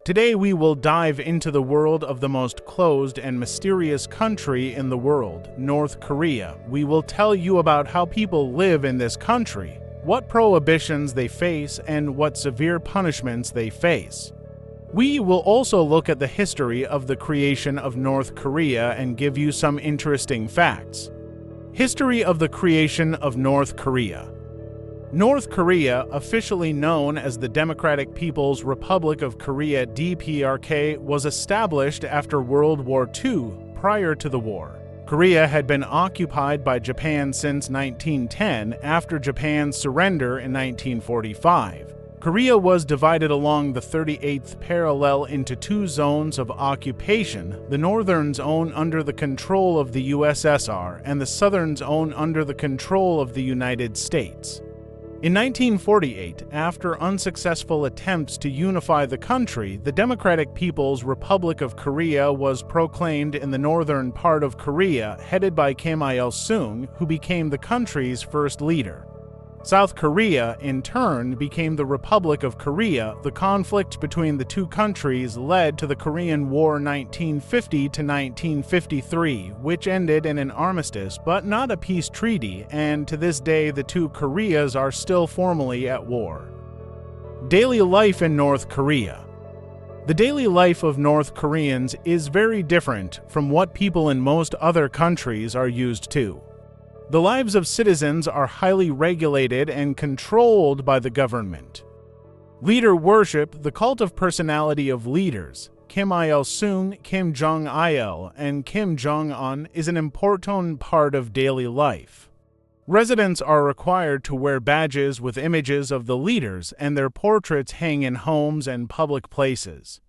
Today we will dive into the world of the most closed and mysterious country in the world, North Korea. We will tell you about how people live in this country, what prohibitions they face, and what severe punishments they face. We will also look at the history of the creation of North Korea and give you some interesting facts. History of the creation of North Korea. North Korea, officially known as the Democratic People's Republic of Korea (DPRK), was established after World War II. Prior to the war, Korea had been occupied by Japan since 1910 after Japan's surrender in 1945. Korea was divided along the 38th parallel into two zones of occupation, the northern zone under the control of the USSR and the southern zone under the control of the United States. In 1948, after unsuccessful attempts to unify the country, the Democratic People's Republic of Korea was proclaimed in the northern part of Korea, headed by Kim Il-sung, who became the country's first leader. South Korea, in turn, became the Republic of Korea. The conflict between the two countries led to the Korean War 1950 to 1953, which ended in an armistice but not a peace treaty, and to this day the two Koreas are still formally at war. Daily life in North Korea. The daily life of North Koreans is very different from what people in most other countries are used to. The lives of citizens are highly regulated and controlled by the government. Leader worship, the cult of personality of leaders, Kim Il-sung, Kim Jong-il, and Kim Jong-un, is an important part of daily life. Residents are required to wear badges with images of the leaders, and their portraits hang in homes and public places.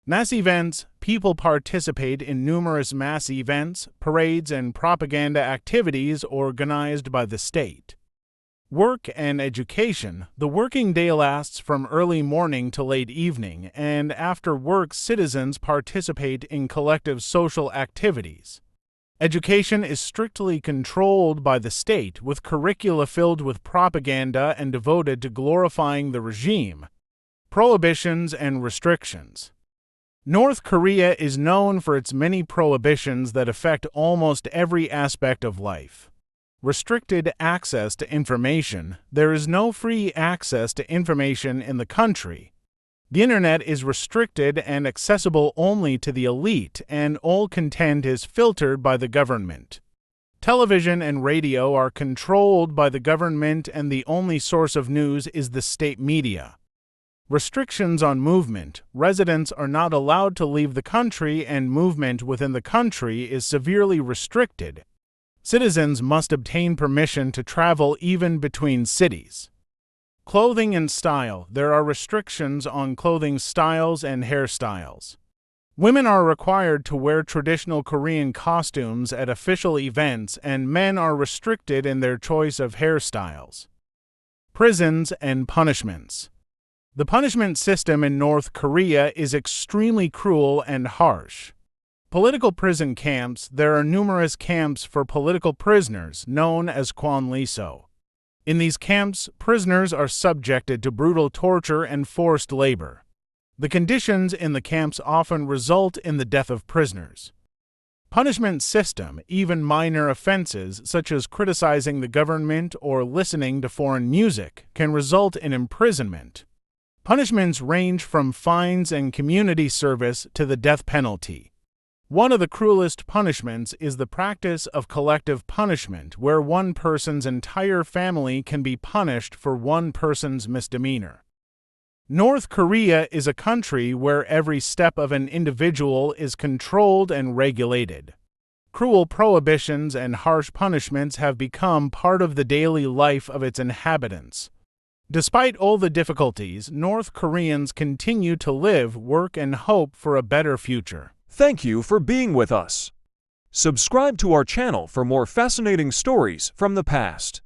Mass events. People participate in numerous mass events, parades, and propaganda activities organized by the state. Work and education. The working day lasts from early morning to late evening, and after work citizens participate in collective social activities. Education is strictly controlled by the state, with curricula filled with propaganda and devoted to glorifying the regime. Prohibitions and restrictions. North Korea is known for its many prohibitions that affect almost every aspect of life. Restricted access to information. There is no free access to information in the country. The internet is restricted and accessible only to the elite, and all content is filtered by the government. Television and radio are controlled by the government, and the only source of news is the state media. Restrictions on movement. Residents are not allowed to leave the country, and movement within the country is severely restricted. Citizens must obtain permission to travel even between cities. Clothing and style. There are restrictions on clothing styles and hairstyles. Women are required to wear traditional Korean costumes at official events, and men are restricted in their choice of hairstyles. Prisons and punishments. The punishment system in North Korea is extremely cruel and harsh. Political prison camps. There are numerous camps for political prisoners, known as kwanliso. In these camps, prisoners are subjected to brutal torture and forced labor. The conditions in the camps often result in the death of prisoners. Punishment system. Even minor offenses, such as criticizing the government or listening to foreign music, can result in imprisonment. Punishments range from fines and community service to the death penalty. One of the cruelest punishments is the practice of collective punishment, where one person's entire family can be punished for one person's misdemeanor. North Korea is a country where every step of an individual is controlled and regulated. Cruel prohibitions and harsh punishments have become part of the daily life of its inhabitants. Despite all the difficulties, North Koreans continue to live, work, and hope for a better future. Thank you for being with us. Subscribe to our channel for more fascinating stories from the past.